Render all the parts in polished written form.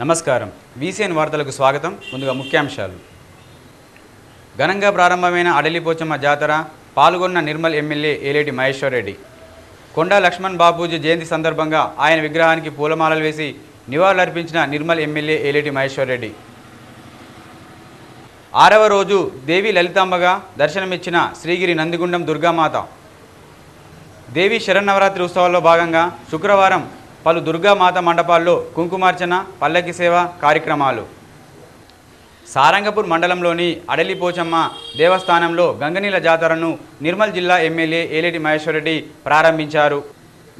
నమస్కారం వీసీఎన్ వార్తలకు స్వాగతం. ముందుగా ముఖ్యాంశాలు. ఘనంగా ప్రారంభమైన అడలిపోచమ్మ జాతర పాల్గొన్న నిర్మల్ ఎమ్మెల్యే ఏలేటి మహేశ్వర్ రెడ్డి. కొండా లక్ష్మణ్ బాపూజీ జయంతి సందర్భంగా ఆయన విగ్రహానికి పూలమాలలు వేసి నివాళులర్పించిన నిర్మల్ ఎమ్మెల్యే ఏలేటి మహేశ్వర్ రెడ్డి. 6వ రోజు దేవి లలితాంబగా దర్శనమిచ్చిన శ్రీగిరి నందిగుండం దుర్గామాత. దేవి శరన్నవరాత్రి ఉత్సవాల్లో భాగంగా శుక్రవారం పలు దుర్గామాత మండపాల్లో కుంకుమార్చన, పల్లకి సేవ కార్యక్రమాలు. సారంగపూర్ మండలంలోని అడలిపోచమ్మ దేవస్థానంలో గంగనీల జాతరను నిర్మల్ జిల్లా ఎమ్మెల్యే ఏలేటి మహేశ్వర్ రెడ్డి ప్రారంభించారు.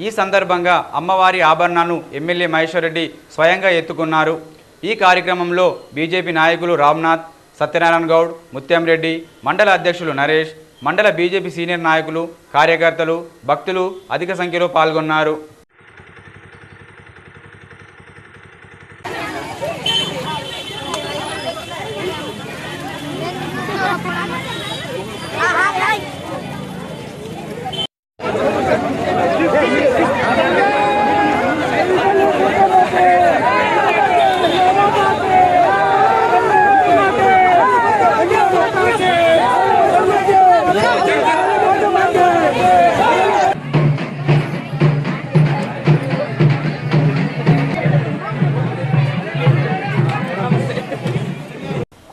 ఈ సందర్భంగా అమ్మవారి ఆభరణాలను ఎమ్మెల్యే మహేశ్వర్ రెడ్డి స్వయంగా ఎత్తుకున్నారు. ఈ కార్యక్రమంలో బీజేపీ నాయకులు రామ్నాథ్, సత్యనారాయణ గౌడ్, ముత్యం రెడ్డి, మండల అధ్యక్షులు నరేష్, మండల బీజేపీ సీనియర్ నాయకులు, కార్యకర్తలు, భక్తులు అధిక సంఖ్యలో పాల్గొన్నారు.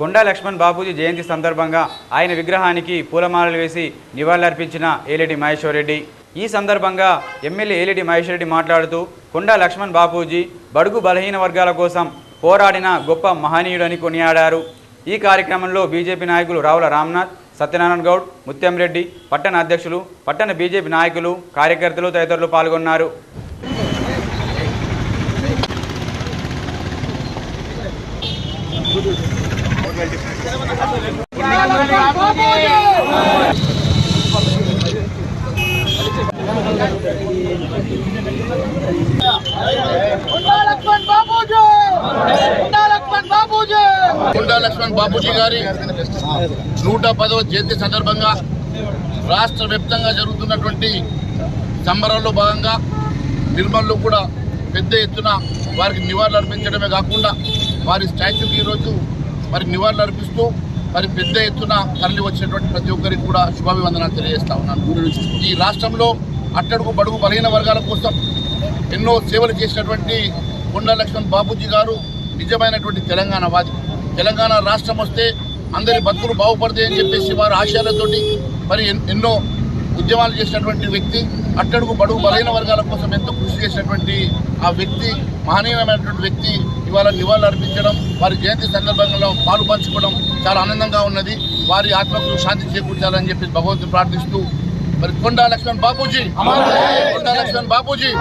కొండా లక్ష్మణ్ బాపూజీ జయంతి సందర్భంగా ఆయన విగ్రహానికి పూలమాలలు వేసి నివాళులర్పించిన ఏలేటి మహేశ్వర్ రెడ్డి. ఈ సందర్భంగా ఎమ్మెల్యే ఏలేటి మహేశ్వర్ రెడ్డి మాట్లాడుతూ కొండా లక్ష్మణ్ బాపూజీ బడుగు బలహీన వర్గాల కోసం పోరాడిన గొప్ప మహనీయుడని కొనియాడారు. ఈ కార్యక్రమంలో బీజేపీ నాయకులు రావుల రామ్నాథ్, సత్యనారాయణ గౌడ్, ముత్యం రెడ్డి, పట్టణ అధ్యక్షులు, పట్టణ బీజేపీ నాయకులు, కార్యకర్తలు తదితరులు పాల్గొన్నారు. కొండా లక్ష్మణ్ బాపూజీ గారి 110వ జయంతి సందర్భంగా రాష్ట్ర వ్యాప్తంగా జరుగుతున్నటువంటి సంబరాల్లో భాగంగా నిర్మల్లో కూడా పెద్ద ఎత్తున వారికి నివాళులు అర్పించడమే కాకుండా వారి స్టాచ్యూకి ఈరోజు మరి నివాళులు అర్పిస్తూ మరి పెద్ద ఎత్తున తరలి వచ్చినటువంటి ప్రతి ఒక్కరికి కూడా శుభాభివందనాలు తెలియజేస్తా ఉన్నాను. ఈ రాష్ట్రంలో అట్టడుగు బడుగు బలహీన వర్గాల కోసం ఎన్నో సేవలు చేసినటువంటి కొండా లక్ష్మణ్ బాపూజీ గారు నిజమైనటువంటి తెలంగాణవాది. తెలంగాణ రాష్ట్రం వస్తే అందరి బతుకులు బాగుపడతాయని చెప్పేసి వారి ఆశయాలతోటి మరి ఎన్నో ఉద్యమాలు చేసినటువంటి వ్యక్తి, అట్టడుగు బడుగు బలహీన వర్గాల కోసం ఎంతో కృషి చేసినటువంటి ఆ వ్యక్తి, మహనీయమైనటువంటి వ్యక్తి ఇవాళ నివాళులు అర్పించడం, వారి జయంతి సందర్భంలో పాలు పంచుకోవడం చాలా ఆనందంగా ఉన్నది. వారి ఆత్మకు శాంతి చేకూర్చాలని చెప్పి భగవంతుని ప్రార్థిస్తూ మరి కొండా లక్ష్మణ్ బాపూజీ, కొండా లక్ష్మణ్ బాపూజీ.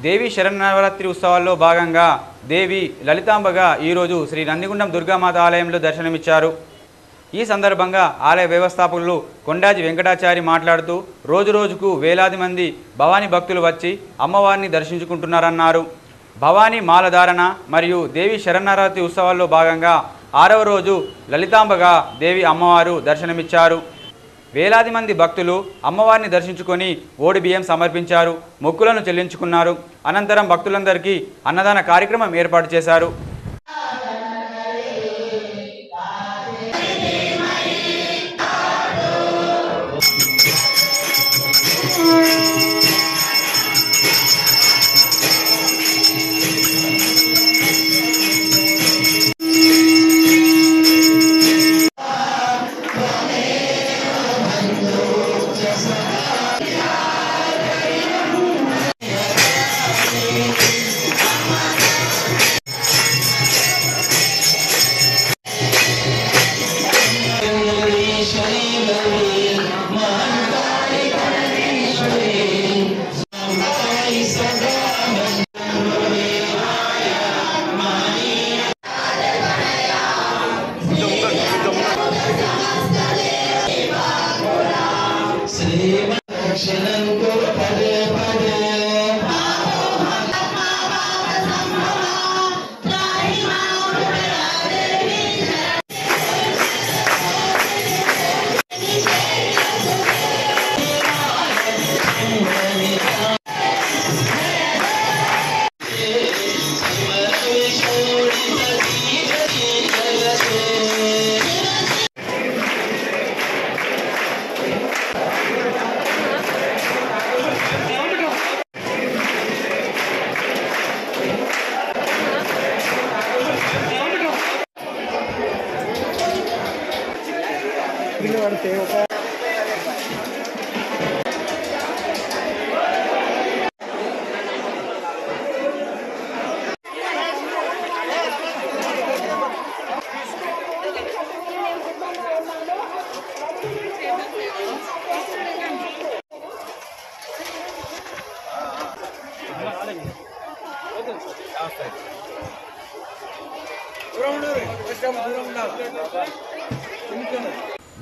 దేవి శరన్నవరాత్రి ఉత్సవాల్లో భాగంగా దేవి లలితాంబగా ఈరోజు శ్రీ నందిగుండం దుర్గామాత ఆలయంలో దర్శనమిచ్చారు. ఈ సందర్భంగా ఆలయ వ్యవస్థాపకులు కొండాజి వెంకటాచారి మాట్లాడుతూ రోజురోజుకు వేలాది మంది భవానీ భక్తులు వచ్చి అమ్మవారిని దర్శించుకుంటున్నారన్నారు. భవానీ మాలధారణ మరియు దేవి శరన్నవరాత్రి ఉత్సవాల్లో భాగంగా 6వ రోజు లలితాంబగా దేవి అమ్మవారు దర్శనమిచ్చారు. వేలాది మంది భక్తులు అమ్మవారిని దర్శించుకొని ఓడి బియ్యం సమర్పించారు, మొక్కులను చెల్లించుకున్నారు. అనంతరం భక్తులందరికీ అన్నదాన కార్యక్రమం ఏర్పాటు చేశారు.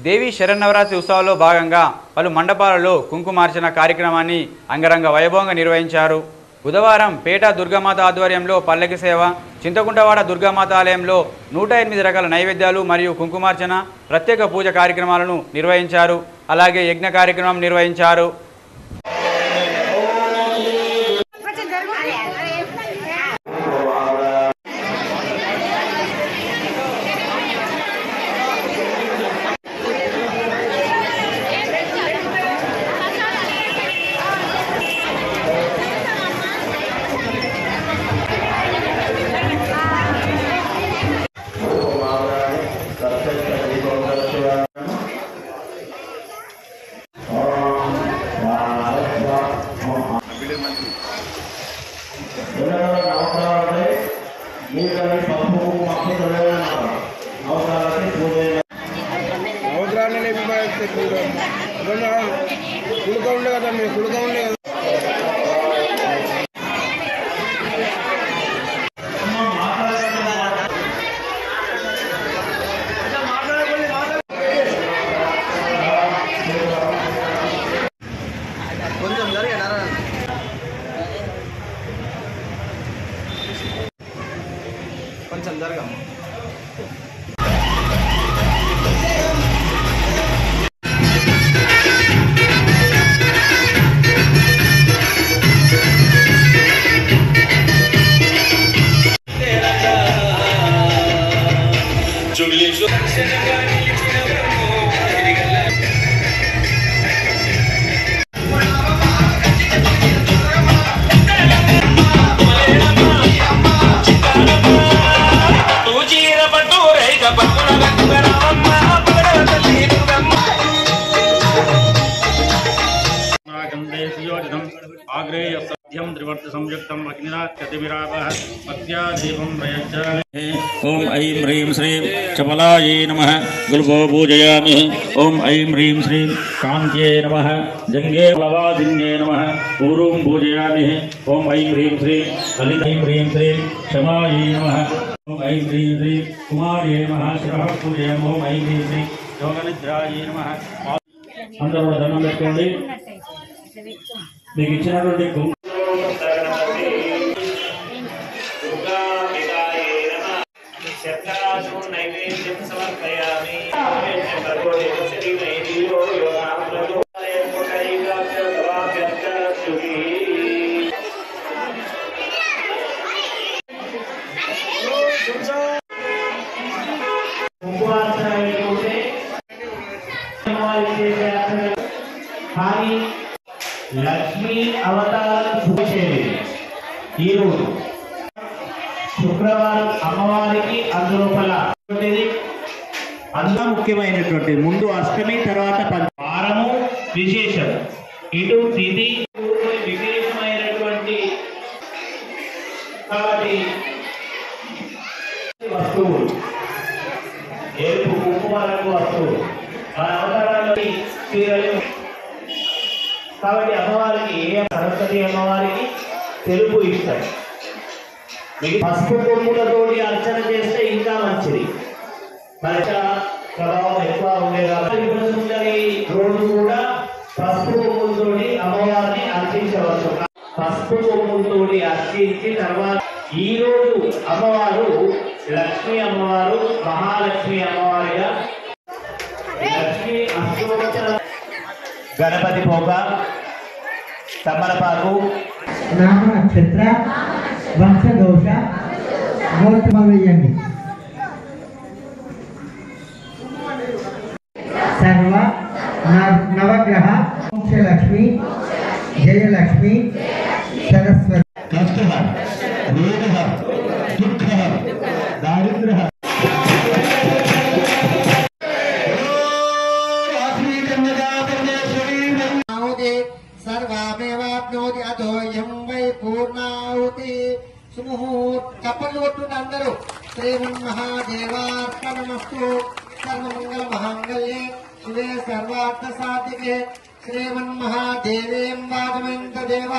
దేవి శరన్నవరాత్రి ఉత్సవాల్లో భాగంగా పలు మండపాలలో కుంకుమార్చన కార్యక్రమాన్ని అంగరంగ వైభవంగా నిర్వహించారు. బుధవారం పేట దుర్గామాత ఆధ్వర్యంలో పల్లకి సేవ, చింతకుంటవాడ దుర్గామాత ఆలయంలో 108 రకాల నైవేద్యాలు మరియు కుంకుమార్చన, ప్రత్యేక పూజ కార్యక్రమాలను నిర్వహించారు. అలాగే యజ్ఞ కార్యక్రమం నిర్వహించారు. కొంచెం జరగమ్మ. ओम ऐं ह्रीं श्रीं चपलायै नमः गुल्बो पूजयामि। ओम ऐं ह्रीं श्रीं कान्त्यै नमः जंगे प्लवादिन्ये नमः पूर्वं पूजयामि। ओम ऐं ह्रीं श्रीं ललितायै ह्रीं श्रीं क्षमायै नमः। ओम ऐं ह्रीं श्रीं कुमार्यै नमः शिरः पूजयामि। ओम ऐं ह्रीं श्रीं योगनिद्रायै नमः। అందరూ దండం పెట్టుకోండి. మీకు ఇచ్చినటువంటి లక్ష్మీ అవతార ఈరోజు శుక్రవారం అమ్మవారికి అందులోపల అందులో ముఖ్యమైనటువంటి ముందు అష్టమి తర్వాత వారము విశేషం ఇటు తిథి విశేషమైనటువంటి కాబట్టి వస్తువులు ఏడుపు కుంకుమాలకు వస్తువులు మన అవతారాలకి చీరలు కాబట్టి అమ్మవారికి సరస్వతి అమ్మవారికి తెలుపు ఇస్తారు. పసుపు కొమ్ములతోటి అర్చన చేస్తే ఇంకా మంచిది. మరి ప్రభావం ఎక్కువ ఉండేది. రోజు కూడా పసుపు కొమ్ములతోటి అమ్మవారిని అర్చించవచ్చు. పసుపు కొమ్ములతోటి అర్చించి తర్వాత ఈ రోజు అమ్మవారు లక్ష్మీ అమ్మవారు మహాలక్ష్మి అమ్మవారిగా లక్ష్మీ అష్టోత్తర గణపతి పోక తమ్మలపాకు నామ నక్షత్ర వంశదోష గోత్రమ వేయండి. సర్వ నవగ్రహ లక్ష్మి జయలక్ష్మి సరస్వతి కష్ట వేద దుఃఖ దారిద్ర్య అందరూ శ్రీమన్మహాదేవార్పణమస్తు సర్వమంగళ మహాంగళ్యే శివే సర్వార్థ సాధికే శ్రీమన్మహాదేవేం వాజమంత దేవ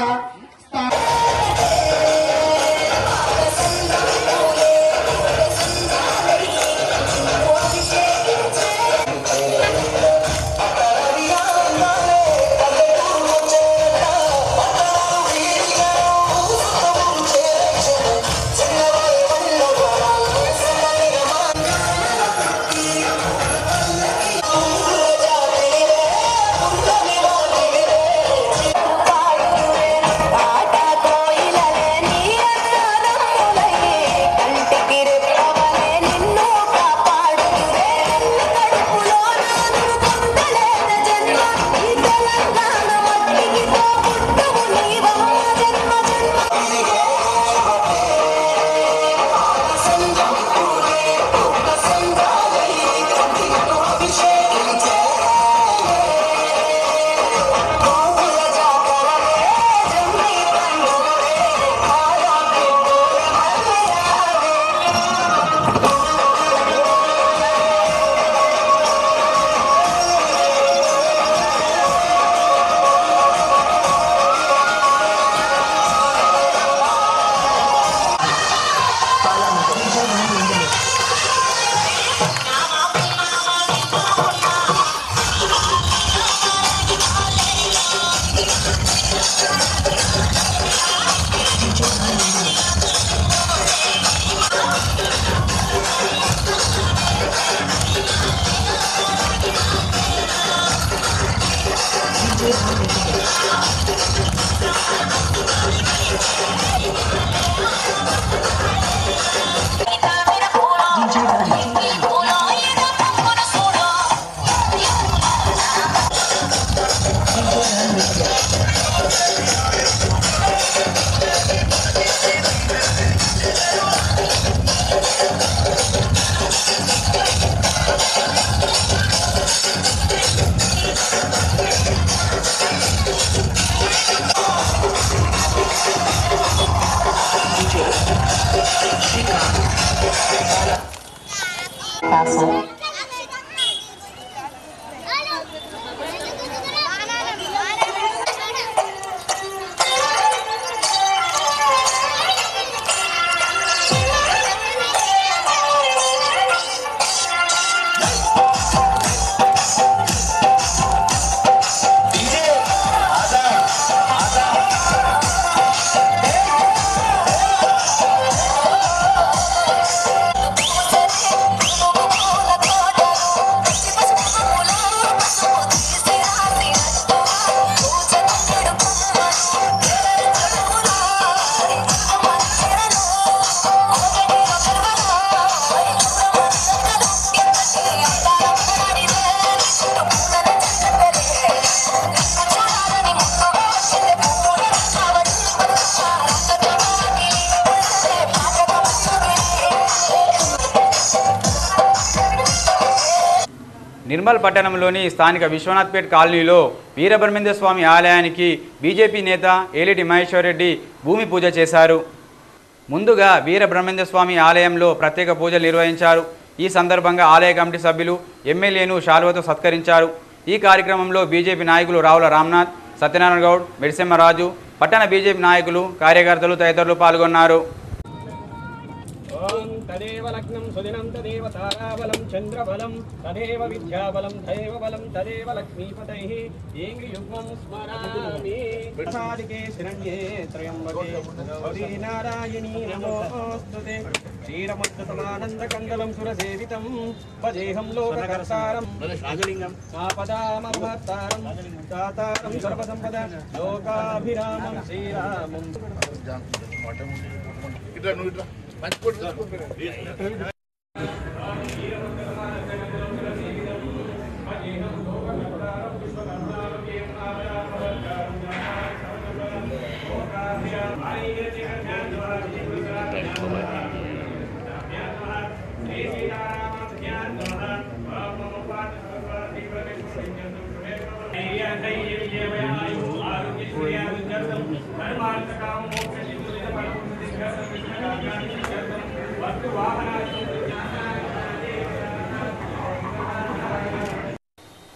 నిర్మల్ పట్టణంలోని స్థానిక విశ్వనాథ్పేట్ కాలనీలో వీరబ్రహ్మేంద్ర స్వామి ఆలయానికి బీజేపీ నేత ఏలేటి మహేశ్వర్ రెడ్డి భూమి పూజ చేశారు. ముందుగా వీరబ్రహ్మేంద్ర స్వామి ఆలయంలో ప్రత్యేక పూజలు నిర్వహించారు. ఈ సందర్భంగా ఆలయ కమిటీ సభ్యులు ఎమ్మెల్యేను శాలువతో సత్కరించారు. ఈ కార్యక్రమంలో బీజేపీ నాయకులు రావుల రామ్నాథ్, సత్యనారాయణ గౌడ్, మెడిసెమ్మరాజు, పట్టణ బీజేపీ నాయకులు, కార్యకర్తలు తదితరులు పాల్గొన్నారు. तदेव लग्नं सुदिनं तदेव ताराबलं चन्द्रबलं तदेव विद्याबलं दैवबलं तदेव लक्ष्मीपतैः ऐङ्गियुग्मं स्मरामि सादिके शरण्ये त्र्यम्बके गौरी नारायणी नमोऽस्तुते क्षीरमुद्धतमानन्दकन्दलं सुरसेवितं भजेऽहं लोककर्तारं आपदामभर्तारं दातारं सर्वसम्पदा लोकाभिरामं श्रीरामं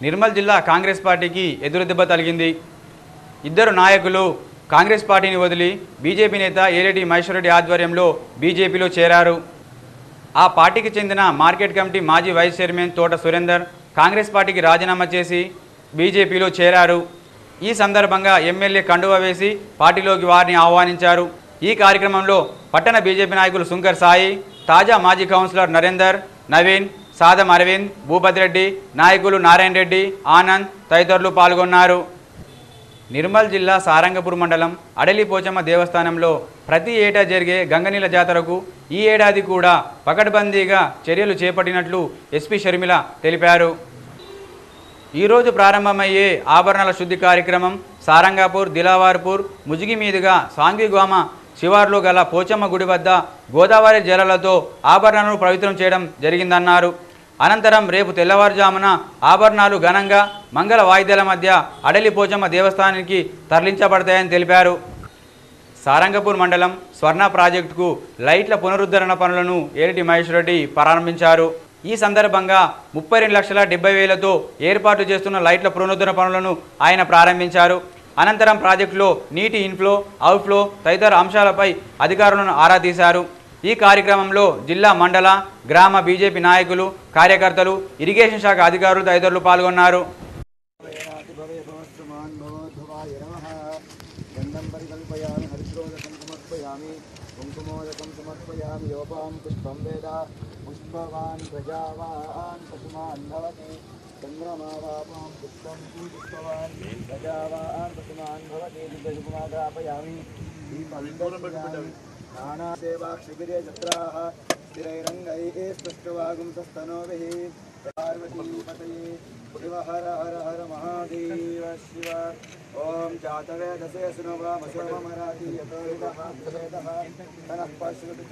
నిర్మల్ జిల్లా కాంగ్రెస్ పార్టీకి ఎదురుదెబ్బ తగిలింది. ఇద్దరు నాయకులు కాంగ్రెస్ పార్టీని వదిలి బీజేపీ నేత ఏలేటి మహేశ్వరరెడ్డి ఆధ్వర్యంలో బీజేపీలో చేరారు. ఆ పార్టీకి చెందిన మార్కెట్ కమిటీ మాజీ వైస్ చైర్మన్ తోట సురేందర్ కాంగ్రెస్ పార్టీకి రాజీనామా చేసి బీజేపీలో చేరారు. ఈ సందర్భంగా ఎమ్మెల్యే కండువా వేసి పార్టీలోకి వారిని ఆహ్వానించారు. ఈ కార్యక్రమంలో పట్టణ బీజేపీ నాయకులు శంకర్ సాయి, తాజా మాజీ కౌన్సిలర్ నరేందర్, నవీన్, సాదం అరవింద్, భూపతి రెడ్డి, నాయకులు నారాయణ రెడ్డి, ఆనంద్ తదితరులు పాల్గొన్నారు. నిర్మల్ జిల్లా సారంగపూర్ మండలం అడలి పోచమ్మ దేవస్థానంలో ప్రతి ఏటా జరిగే గంగనీల జాతరకు ఈ ఏడాది కూడా పకడ్బందీగా చర్యలు చేపట్టినట్లు ఎస్పీ షర్మిల తెలిపారు. ఈరోజు ప్రారంభమయ్యే ఆభరణాల శుద్ధి కార్యక్రమం సారంగాపూర్, దిలావర్పూర్, ముజిగి మీదుగా సాంఘిగ్వామ శివార్లో గల పోచమ్మ గుడి వద్ద గోదావరి జలాలతో ఆభరణాలను పవిత్రం చేయడం జరిగిందన్నారు. అనంతరం రేపు తెల్లవారుజామున ఆభరణాలు ఘనంగా మంగళ వాయిద్యాల మధ్య అడలి పోచమ్మ దేవస్థానానికి తరలించబడతాయని తెలిపారు. సారంగపూర్ మండలం స్వర్ణ ప్రాజెక్టుకు లైట్ల పునరుద్ధరణ పనులను ఏలేటి మహేశ్వరరెడ్డి ప్రారంభించారు. ఈ సందర్భంగా 32,70,000తో ఏర్పాటు చేస్తున్న లైట్ల పునరుద్ధరణ పనులను ఆయన ప్రారంభించారు. అనంతరం ప్రాజెక్టులో నీటి ఇన్ఫ్లో, అవుట్ఫ్లో తదితర అంశాలపై అధికారులను ఆరా తీశారు. ఈ కార్యక్రమంలో జిల్లా, మండల, గ్రామ బీజేపీ నాయకులు, కార్యకర్తలు, ఇరిగేషన్ శాఖ అధికారులు తదితరులు పాల్గొన్నారు. नानासेवा शिबिरे जत्राः स्थिरैरङ्गैः स्पष्टवागुंसस्तनोभिः पार्वतीपतये शिव हर हर हर महादेव शिव ॐ जातवेदसे सुनवामसोमराति यतोहितः वेदः तनः पश्यति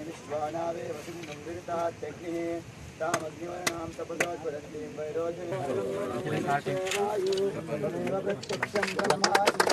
विश्वानावे वसुन्दं विरतात्यग्निः तामग्निवर्णां तपसोज्वलन्तीं वैरोजनीं प्रत्यक्षं ब्रह्मास्मि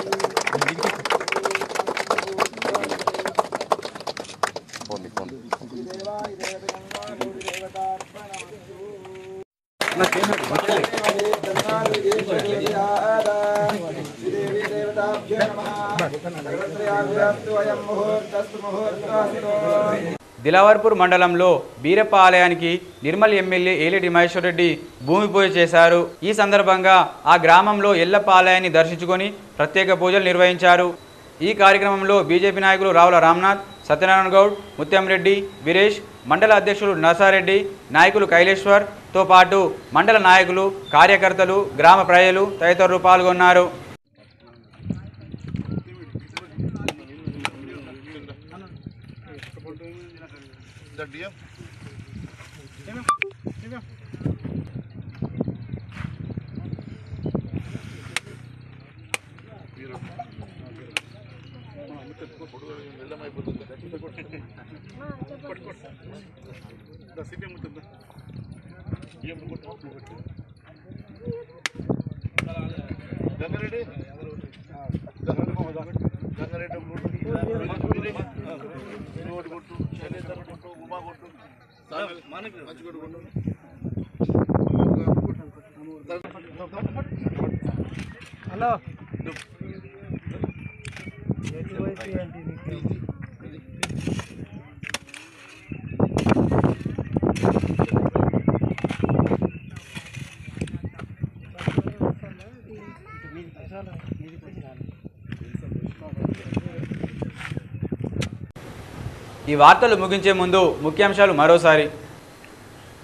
దిలావర్పూర్ మండలంలో బీరప్ప ఆలయానికి నిర్మల్ ఎమ్మెల్యే ఏలేటి మహేశ్వరరెడ్డి భూమి పూజ చేశారు. ఈ సందర్భంగా ఆ గ్రామంలో ఎల్లప్ప ఆలయాన్ని దర్శించుకొని ప్రత్యేక పూజలు నిర్వహించారు. ఈ కార్యక్రమంలో బీజేపీ నాయకులు రావుల రామ్నాథ్, సత్యనారాయణ గౌడ్, ముత్యం రెడ్డి, వీరేష్, మండల అధ్యక్షులు నర్సారెడ్డి, నాయకులు కైలేశ్వర్తో పాటు మండల నాయకులు, కార్యకర్తలు, గ్రామ ప్రజలు తదితరులు పాల్గొన్నారు. హలో ఈ వార్తలు ముగించే ముందు ముఖ్యాంశాలు మరోసారి.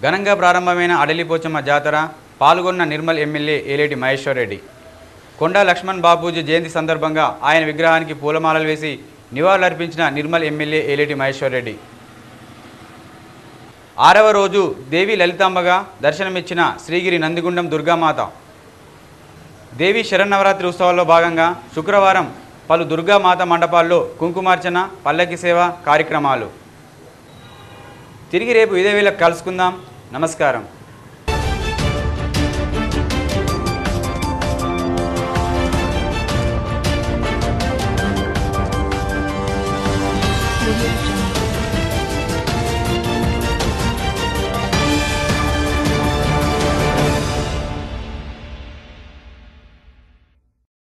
ఘనంగా ప్రారంభమైన అడలిపోచమ్మ జాతర పాల్గొన్న నిర్మల్ ఎమ్మెల్యే ఏలేటి మహేశ్వరరెడ్డి. కొండా లక్ష్మణ్ బాపూజీ జయంతి సందర్భంగా ఆయన విగ్రహానికి పూలమాలలు వేసి నివాళులర్పించిన నిర్మల్ ఎమ్మెల్యే ఏలేటి మహేశ్వరరెడ్డి. 6వ రోజు దేవి లలితాంబగా దర్శనమిచ్చిన శ్రీగిరి నందిగుండం దుర్గామాత. దేవి శరన్నవరాత్రి ఉత్సవాల్లో భాగంగా శుక్రవారం పలు దుర్గామాత మండపాల్లో కుంకుమార్చన, పల్లకి సేవ కార్యక్రమాలు. తిరిగి రేపు ఇదే వేళకు కలుసుకుందాం. నమస్కారం. Thank you.